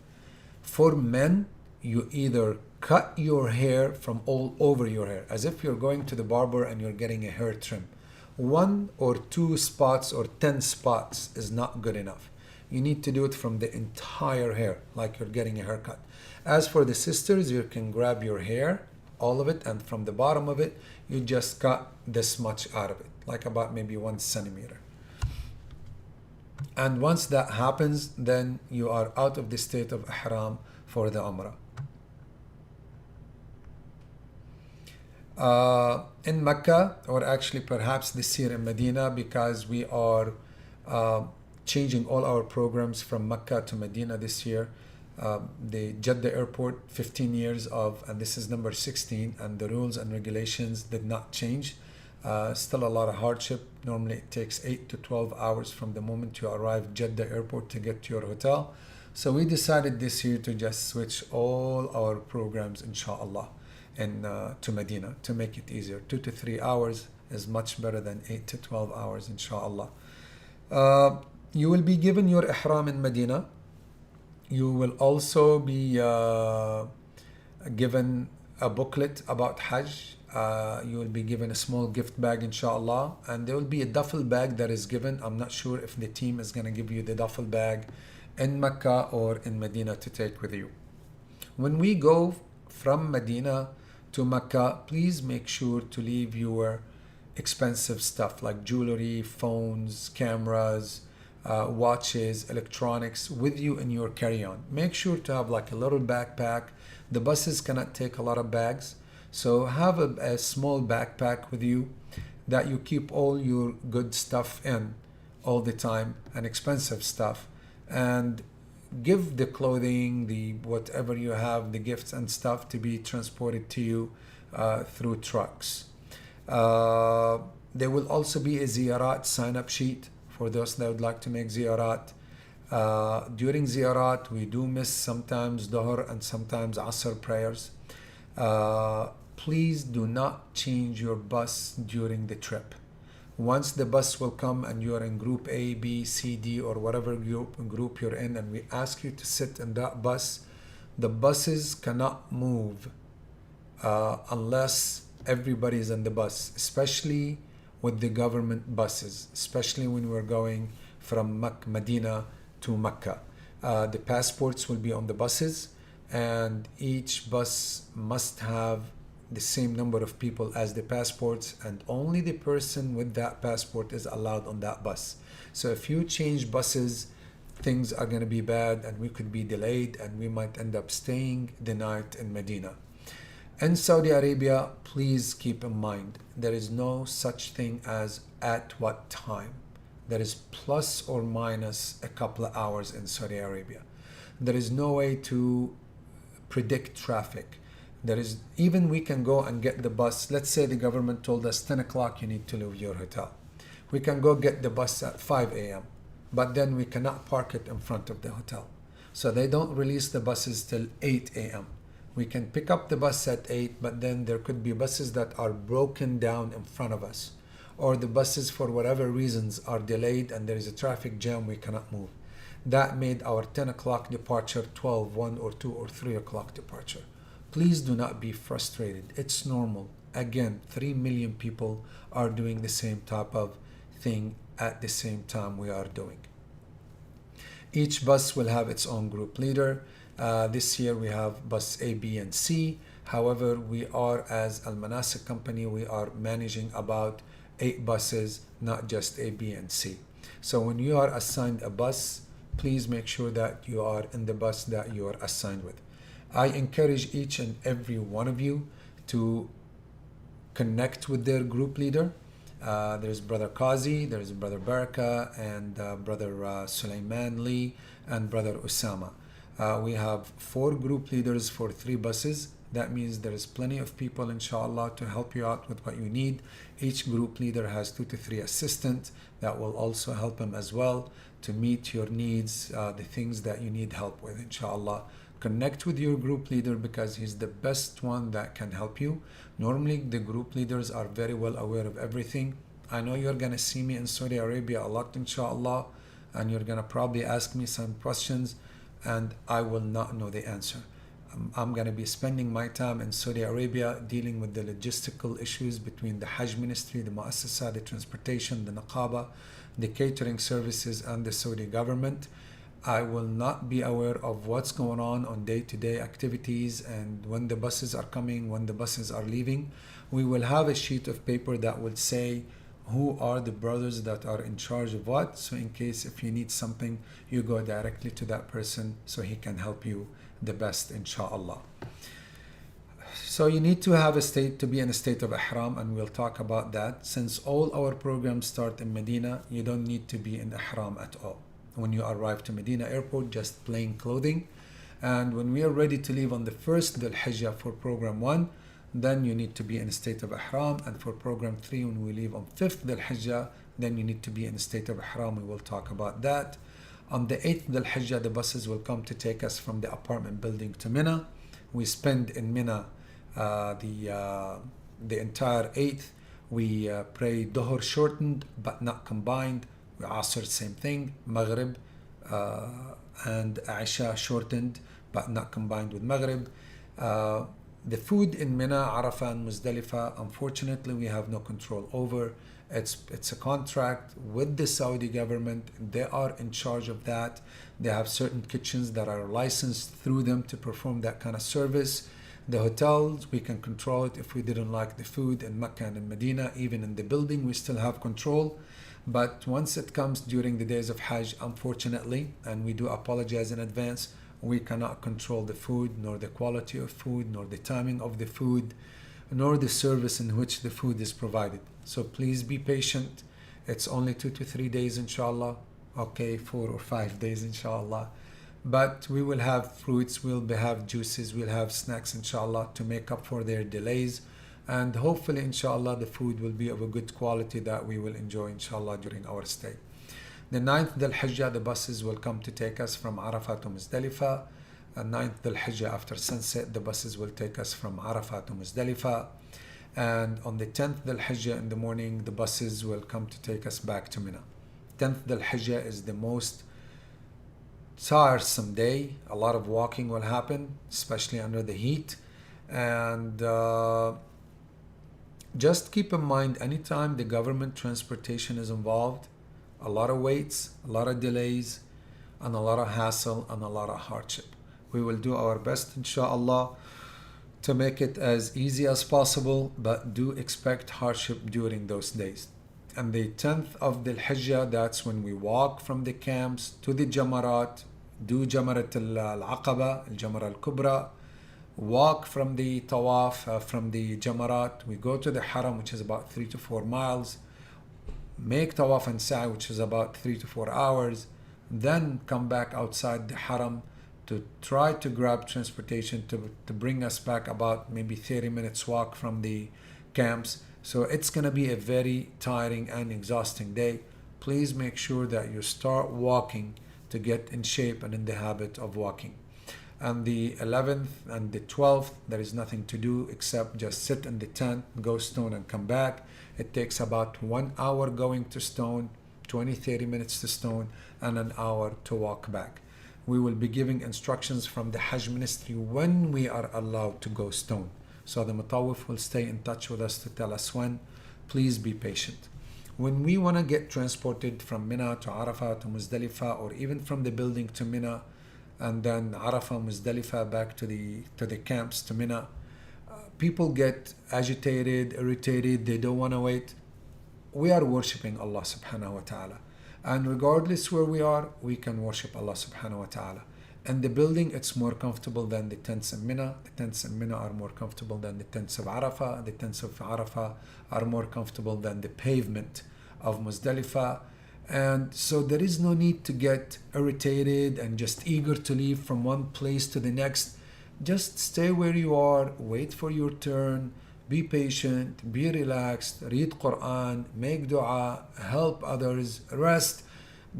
For men, you either cut your hair from all over your hair, as if you're going to the barber and you're getting a hair trim. 1 or 2 spots or 10 spots is not good enough. You need to do it from the entire hair, like you're getting a haircut. As for the sisters, you can grab your hair, all of it, and from the bottom of it, you just cut this much out of it, like about maybe 1 centimeter. And once that happens, then you are out of the state of ihram for the umrah. In Mecca, or actually perhaps this year in Medina, because we are changing all our programs from Mecca to Medina this year. The Jeddah airport, 15 years of, and this is number 16, and the rules and regulations did not change. Still a lot of hardship. Normally it takes 8 to 12 hours from the moment you arrive Jeddah airport to get to your hotel. So we decided this year to just switch all our programs, inshallah, to Medina to make it easier. 2 to 3 hours is much better than 8 to 12 hours, inshallah. You will be given your ihram in Medina. You will also be given a booklet about Hajj. You will be given a small gift bag, inshallah, and there will be a duffel bag that is given. I'm not sure if the team is going to give you the duffel bag in Mecca or in Medina to take with you. When we go from Medina to Mecca, please make sure to leave your expensive stuff like jewelry, phones, cameras, watches, electronics with you in your carry-on. Make sure to have like a little backpack. The buses cannot take a lot of bags, so have a small backpack with you that you keep all your good stuff in all the time and expensive stuff, and give the clothing, the whatever you have, the gifts and stuff to be transported to you through trucks. There will also be a ziyarat sign-up sheet for those that would like to make ziyarat. During ziyarat, we do miss sometimes Dhuhr and sometimes Asr prayers. Please do not change your bus during the trip. Once the bus will come and you are in group A, B, C, D, or whatever group you're in, and we ask you to sit in that bus, the buses cannot move unless everybody is in the bus, especially with the government buses, especially when we're going from Medina to Mecca. The passports will be on the buses, and each bus must have the same number of people as the passports, and only the person with that passport is allowed on that bus. So if you change buses, things are going to be bad and we could be delayed and we might end up staying the night in Medina. In Saudi Arabia, please keep in mind, there is no such thing as at what time. There is plus or minus a couple of hours in Saudi Arabia. There is no way to predict traffic. There is, even we can go and get the bus. Let's say the government told us 10 o'clock you need to leave your hotel. We can go get the bus at 5 a.m. But then we cannot park it in front of the hotel. So they don't release the buses till 8 a.m. We can pick up the bus at 8, but then there could be buses that are broken down in front of us. Or the buses, for whatever reasons, are delayed and there is a traffic jam, we cannot move. That made our 10 o'clock departure 12, 1 or 2 or 3 o'clock departure. Please do not be frustrated. It's normal. Again, 3 million people are doing the same type of thing at the same time we are doing. Each bus will have its own group leader. This year we have bus A, B, and C. However, we are, as Almanasik company, we are managing about 8 buses, not just A, B, and C. So when you are assigned a bus, please make sure that you are in the bus that you are assigned with. I encourage each and every one of you to connect with their group leader. There's Brother Qazi, there's Brother Baraka, and Brother Sulaiman Lee, and Brother Osama. We have 4 group leaders for 3 buses. That means there is plenty of people, inshallah, to help you out with what you need. Each group leader has 2 to 3 assistants that will also help them as well to meet your needs, the things that you need help with, inshallah. Connect with your group leader because he's the best one that can help you. Normally, the group leaders are very well aware of everything. I know you're going to see me in Saudi Arabia a lot, inshallah, and you're going to probably ask me some questions, and I will not know the answer. I'm going to be spending my time in Saudi Arabia dealing with the logistical issues between the Hajj ministry, the Muassasa, the transportation, the Naqaba, the catering services, and the Saudi government. I will not be aware of what's going on day-to-day activities and when the buses are coming, when the buses are leaving. We will have a sheet of paper that will say who are the brothers that are in charge of what. So in case if you need something, you go directly to that person so he can help you the best, inshallah. So you need to have to be in a state of ihram, and we'll talk about that. Since all our programs start in Medina, you don't need to be in ihram at all. When you arrive to Medina airport, just plain clothing. And when we are ready to leave on the 1st Dhul Hijjah for program 1, then you need to be in a state of ihram. And for program 3, when we leave on 5th Dhul Hijjah, then you need to be in a state of ihram. We will talk about that. On the 8th Dhul Hijjah, the buses will come to take us from the apartment building to Mina. We spend in Mina the entire 8th. We pray Dhuhr shortened but not combined. Asr, same thing. Maghrib and Isha shortened but not combined with Maghrib. The food in Mina, Arafah, and Muzdalifah, unfortunately, we have no control over. It's a contract with the Saudi government. They are in charge of that. They have certain kitchens that are licensed through them to perform that kind of service. The hotels, we can control it if we didn't like the food in Mecca and in Medina. Even in the building, we still have control. But once it comes during the days of Hajj, unfortunately, and we do apologize in advance, we cannot control the food, nor the quality of food, nor the timing of the food, nor the service in which the food is provided. So please be patient. It's only 2 to 3 days, inshallah. Okay, 4 or 5 days, inshallah. But we will have fruits, we'll have juices, we'll have snacks, inshallah, to make up for their delays. And hopefully, inshallah, the food will be of a good quality that we will enjoy, inshallah, during our stay. The 9th Dhul Hijjah, the buses will come to take us from Arafah to Muzdalifah. And 9th Dhul Hijjah, after sunset, the buses will take us from Arafah to Muzdalifah. And on the 10th Dhul Hijjah in the morning, the buses will come to take us back to Mina. 10th Dhul Hijjah is the most tiresome day. A lot of walking will happen, especially under the heat. And just keep in mind, anytime the government transportation is involved, a lot of waits, a lot of delays, and a lot of hassle and a lot of hardship. We will do our best, inshallah, to make it as easy as possible, but do expect hardship during those days. And the 10th of Dhul Hijjah, that's when we walk from the camps to the Jamarat, do Jamarat al-Aqaba, al-Jamara al-Kubra, walk from the Tawaf, from the Jamarat, we go to the Haram, which is about 3 to 4 miles, make Tawaf and Sa'i, which is about 3 to 4 hours, then come back outside the Haram to try to grab transportation to bring us back about maybe 30 minutes walk from the camps. So it's going to be a very tiring and exhausting day. Please make sure that you start walking to get in shape and in the habit of walking. And the 11th and the 12th, there is nothing to do except just sit in the tent, go stone and come back. It takes about 1 hour going to stone, 20-30 minutes to stone, and an hour to walk back. We will be giving instructions from the Hajj Ministry when we are allowed to go stone. So the Mutawif will stay in touch with us to tell us when. Please be patient. When we want to get transported from Mina to Arafah to Muzdalifah, or even from the building to Mina, and then Arafah, Muzdalifah, back to the camps to Mina, people get agitated, irritated, they don't want to wait. We are worshipping Allah subhanahu wa ta'ala. And regardless where we are, we can worship Allah subhanahu wa ta'ala. And the building, it's more comfortable than the tents in Mina. The tents in Mina are more comfortable than the tents of Arafah. The tents of Arafah are more comfortable than the pavement of Muzdalifah. And so there is no need to get irritated and just eager to leave from one place to the next. Just stay where you are, wait for your turn, be patient, be relaxed, read Quran, make dua, help others, rest.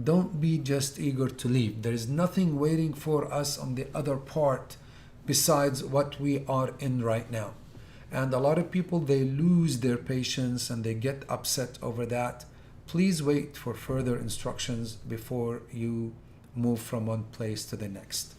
Don't be just eager to leave. There is nothing waiting for us on the other part besides what we are in right now. And a lot of people, they lose their patience and they get upset over that. Please wait for further instructions before you move from one place to the next.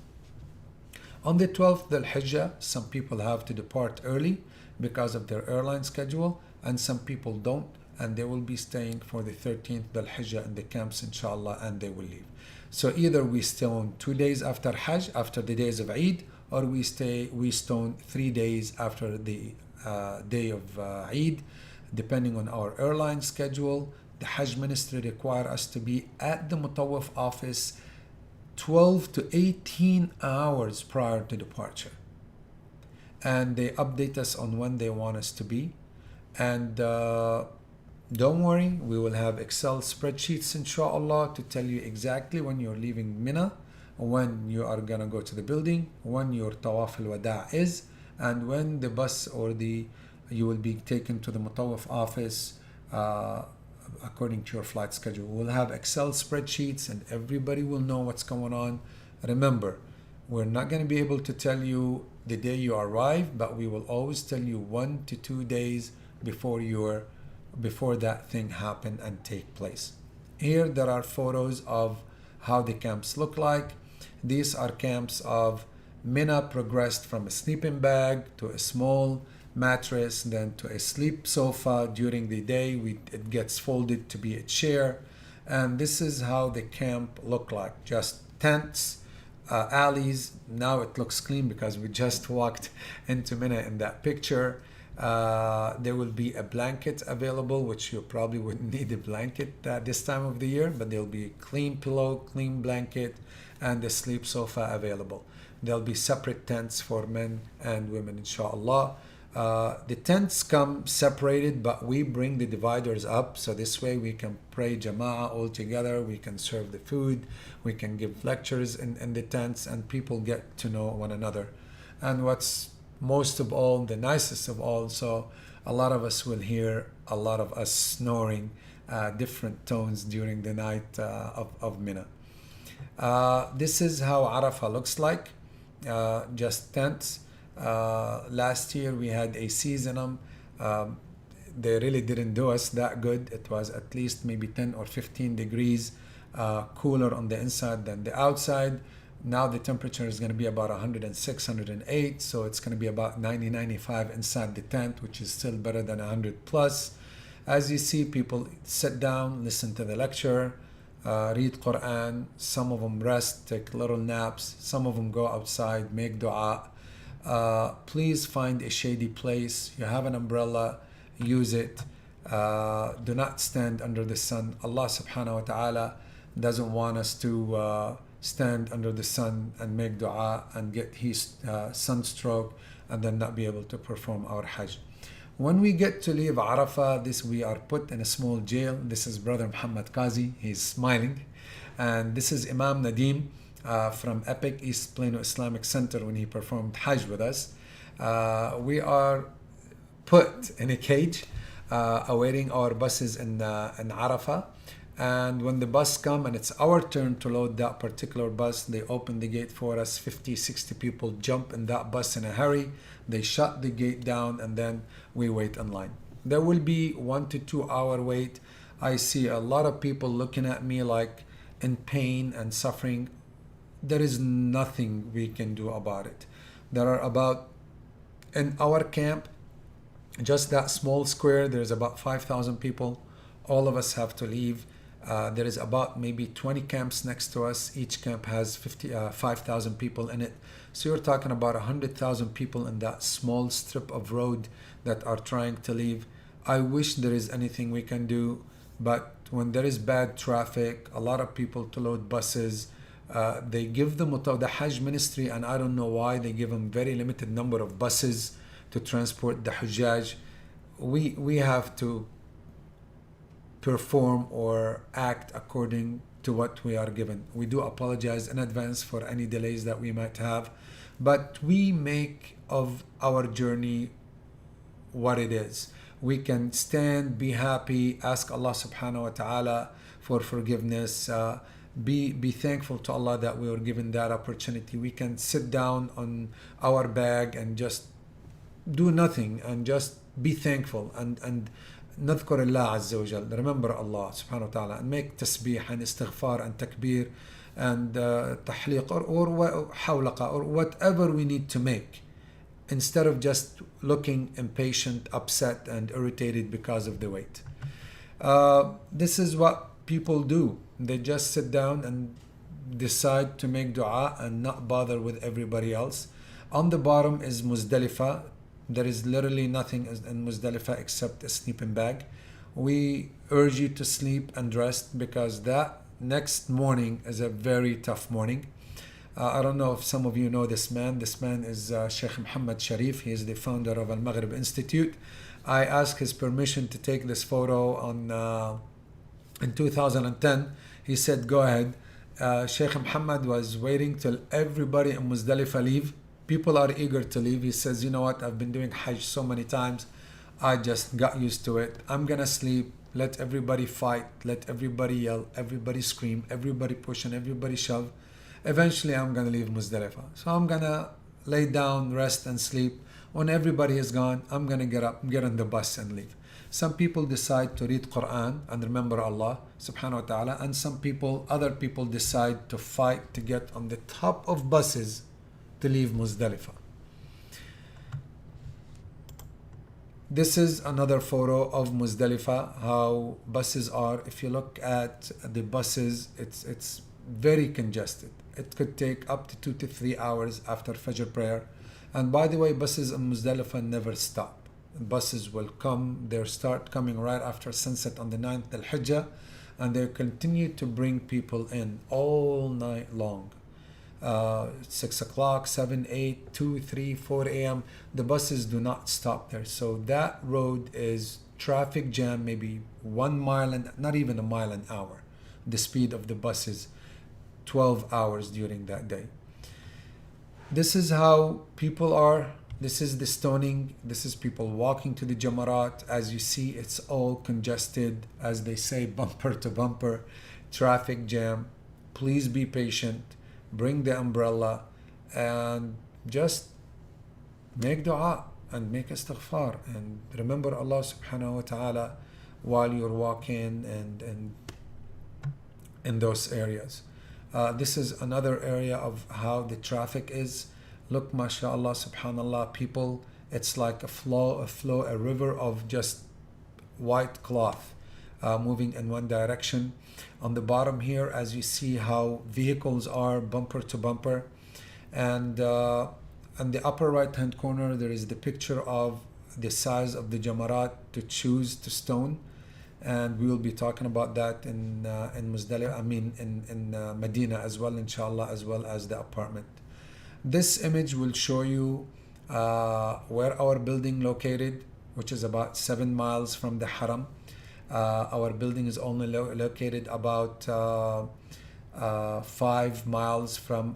On the 12th Dhul Hijjah, some people have to depart early because of their airline schedule, and some people don't, and they will be staying for the 13th Dhul Hijjah in the camps, inshallah, and they will leave. So either we stone 2 days after Hajj, after the days of Eid, or we stone 3 days after the day of Eid, depending on our airline schedule. The Hajj Ministry require us to be at the Mutawaf office 12 to 18 hours prior to departure. And they update us on when they want us to be. And don't worry, we will have Excel spreadsheets, inshallah, to tell you exactly when you're leaving Mina, when you are going to go to the building, when your Tawaf al-Wada' is, and when the bus or you will be taken to the Mutawaf office according to your flight schedule. We'll have Excel spreadsheets and everybody will know what's going on. Remember, we're not going to be able to tell you the day you arrive, but we will always tell you 1 to 2 days before that thing happen and take place. Here there are photos of how the camps look like. These are camps of Mina progressed from a sleeping bag to a small mattress, then to a sleep sofa. During the day it gets folded to be a chair, and this is how the camp looked like. Just tents, alleys. Now it looks clean because we just walked into Mina in that picture. There will be a blanket available, which you probably wouldn't need a blanket this time of the year, but there'll be a clean pillow, clean blanket, and a sleep sofa available. There'll be separate tents for men and women, inshallah. The tents come separated, but we bring the dividers up, so this way we can pray jama'ah all together, we can serve the food, we can give lectures in the tents, and people get to know one another. And what's most of all, the nicest of all, so a lot of us will hear a lot of us snoring different tones during the night of Mina. This is how Arafah looks like, just tents. Last year we had ACs in them. They really didn't do us that good. It was at least maybe 10 or 15 degrees cooler on the inside than the outside. Now the temperature is going to be about 106, 108, so it's going to be about 90, 95 inside the tent, which is still better than 100 plus. As you see, people sit down, listen to the lecture, read Quran. Some of them rest, take little naps. Some of them go outside, make dua. Please find a shady place. You have an umbrella, use it. Do not stand under the sun. Allah subhanahu wa ta'ala doesn't want us to stand under the sun and make dua and get sunstroke and then not be able to perform our Hajj. When we get to leave Arafah, we are put in a small jail. This is Brother Muhammad Qazi. He's smiling. And this is Imam Nadim from EPIC, East Plano Islamic Center, when he performed Hajj with us. We are put in a cage awaiting our buses in Arafah. And when the bus come and it's our turn to load that particular bus, they open the gate for us. 50, 60 people jump in that bus in a hurry. They shut the gate down and then we wait in line. There will be 1 to 2 hour wait. I see a lot of people looking at me like in pain and suffering. There is nothing we can do about it. There are about, in our camp, just that small square, there's about 5,000 people. All of us have to leave. There is about maybe 20 camps next to us. Each camp has 5,000 people in it. So you're talking about 100,000 people in that small strip of road that are trying to leave. I wish there is anything we can do, but when there is bad traffic, a lot of people to load buses, they give them the Hajj ministry, and I don't know why they give them very limited number of buses to transport the Hujjaj. We have to perform or act according to what we are given. We do apologize in advance for any delays that we might have, but we make of our journey what it is. We can stand, be happy, ask Allah subhanahu wa ta'ala for forgiveness, be thankful to Allah that we were given that opportunity. We can sit down on our bag and just do nothing and just be thankful and نذكر الله عز وجل, remember Allah subhanahu wa ta'ala, and make tasbih and istighfar and takbir and tahliq or hawlaqa or whatever we need to make, instead of just looking impatient, upset and irritated because of the wait. This is what people do. They just sit down and decide to make dua and not bother with everybody else. On the bottom is Muzdalifah. There is literally nothing in Muzdalifah except a sleeping bag. We urge you to sleep and rest because that next morning is a very tough morning. I don't know if some of you know this man. This man is Sheikh Muhammad Sharif. He is the founder of Al Maghrib Institute. I asked his permission to take this photo in 2010. He said, go ahead. Sheikh Muhammad was waiting till everybody in Muzdalifah leave. People are eager to leave. He says, you know what, I've been doing Hajj so many times, I just got used to it. I'm gonna sleep, let everybody fight, let everybody yell, everybody scream, everybody push and everybody shove. Eventually I'm gonna leave Muzdalifah. So I'm gonna lay down, rest and sleep. When everybody is gone, I'm gonna get up, get on the bus and leave. Some people decide to read Quran and remember Allah subhanahu wa ta'ala, and other people decide to fight to get on the top of buses to leave Muzdalifah. This is another photo of Muzdalifah, how buses are. If you look at the buses, it's very congested. It could take up to 2 to 3 hours after Fajr prayer. And by the way, buses in Muzdalifah never stop. Buses will come, they start coming right after sunset on the 9th al-Hijjah, and they continue to bring people in all night long. 6 o'clock, 7, 8, 2, 3, 4 a.m. The buses do not stop there. So that road is traffic jam, maybe 1 mile and not even a mile an hour. The speed of the buses, 12 hours during that day. This is how people are. This is the stoning. This is people walking to the Jamarat. As you see, it's all congested, as they say, bumper to bumper, traffic jam. Please be patient. Bring the umbrella and just make dua and make istighfar and remember Allah subhanahu wa ta'ala while you're walking and in those areas. This is another area of how the traffic is. Look, mashallah, subhanallah, people, it's like a river of just white cloth moving in one direction. On the bottom here, as you see how vehicles are bumper to bumper, and on the upper right hand corner there is the picture of the size of the jamarat to choose to stone, and we will be talking about that in Muzdalifah, in Medina as well, inshallah, as well as the apartment. This image will show you where our building located, which is about 7 miles from the Haram. Our building is only located about 4 miles from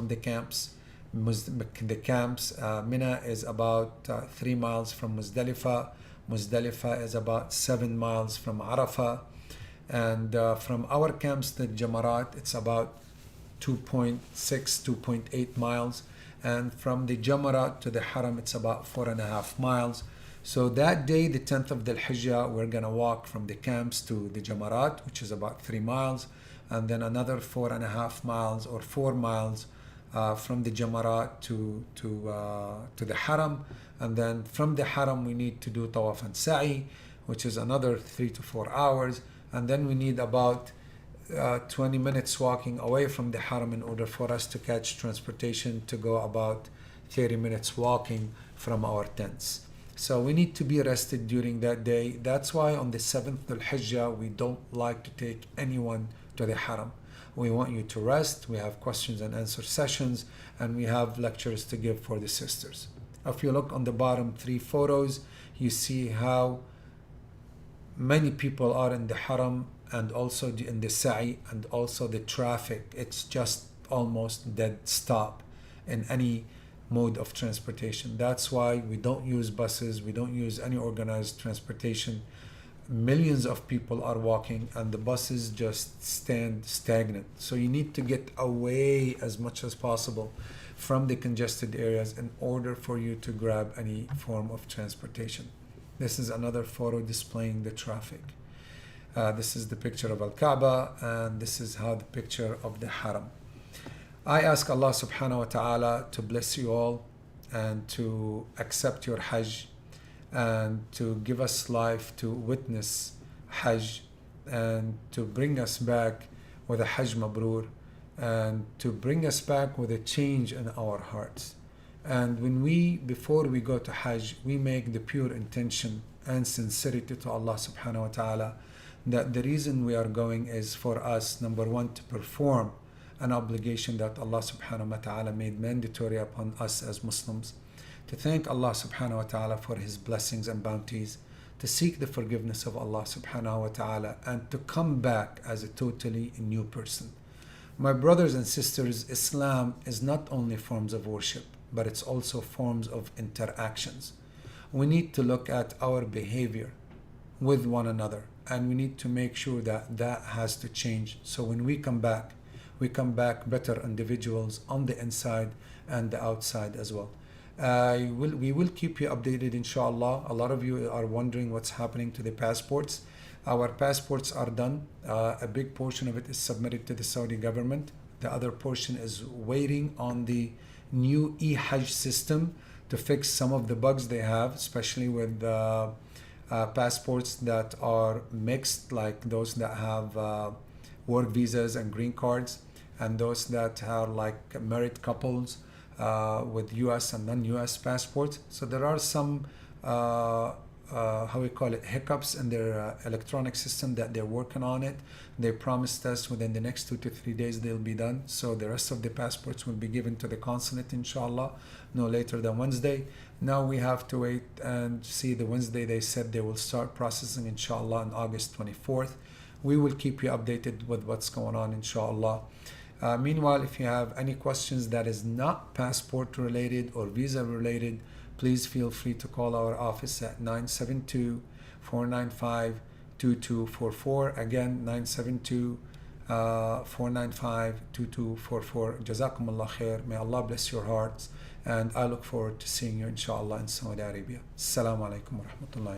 the camps. Mina is about 3 miles from Muzdalifah. Muzdalifah is about 7 miles from Arafah. And from our camps to Jamarat, it's about 2.6, 2.8 miles. And from the Jamarat to the Haram, it's about 4.5 miles. So that day, the 10th of the Hijjah, we're going to walk from the camps to the Jamarat, which is about 3 miles, and then another 4.5 miles or 4 miles from the Jamarat to the Haram. And then from the Haram, we need to do Tawaf and Sa'i, which is another 3 to 4 hours. And then we need about 20 minutes walking away from the Haram in order for us to catch transportation to go about 30 minutes walking from our tents. So we need to be rested during that day. That's why on the 7th al-Hijjah, we don't like to take anyone to the Haram. We want you to rest. We have questions and answer sessions, and we have lectures to give for the sisters. If you look on the bottom 3 photos, you see how many people are in the Haram and also in the Sa'i, and also the traffic. It's just almost dead stop in any mode of transportation. That's why we don't use buses, we don't use any organized transportation. Millions of people are walking and the buses just stand stagnant. So you need to get away as much as possible from the congested areas in order for you to grab any form of transportation. This is another photo displaying the traffic. This is the picture of Al-Kaaba, and this is how the picture of the Haram. I ask Allah subhanahu wa ta'ala to bless you all and to accept your Hajj and to give us life to witness Hajj and to bring us back with a Hajj Mabrur and to bring us back with a change in our hearts. And before we go to Hajj, we make the pure intention and sincerity to Allah subhanahu wa ta'ala that the reason we are going is for us, number one, to perform an obligation that Allah subhanahu wa ta'ala made mandatory upon us as Muslims, to thank Allah subhanahu wa ta'ala for His blessings and bounties, to seek the forgiveness of Allah subhanahu wa ta'ala, and to come back as a totally new person. My brothers and sisters, Islam is not only forms of worship, but it's also forms of interactions. We need to look at our behavior with one another, and we need to make sure that that has to change. So when we come back better individuals on the inside and the outside as well. We will keep you updated, inshallah. A lot of you are wondering what's happening to the passports. Our passports are done. A big portion of it is submitted to the Saudi government. The other portion is waiting on the new e-Hajj system to fix some of the bugs they have, especially with passports that are mixed, like those that have work visas and green cards, and those that are like married couples with US and non-US passports. So there are some how we call it, hiccups in their electronic system that they're working on it. They promised us within the next 2 to 3 days they'll be done. So the rest of the passports will be given to the consulate, inshallah, no later than Wednesday. Now we have to wait and see. The Wednesday they said they will start processing, inshallah, on August 24th. We will keep you updated with what's going on, inshallah. Meanwhile, if you have any questions that is not passport related or visa related, please feel free to call our office at 972-495-2244. Again, 972-495-2244. Jazakumullah khair. May Allah bless your hearts. And I look forward to seeing you, inshallah, in Saudi Arabia. Assalamu alaikum wa rahmatullahi.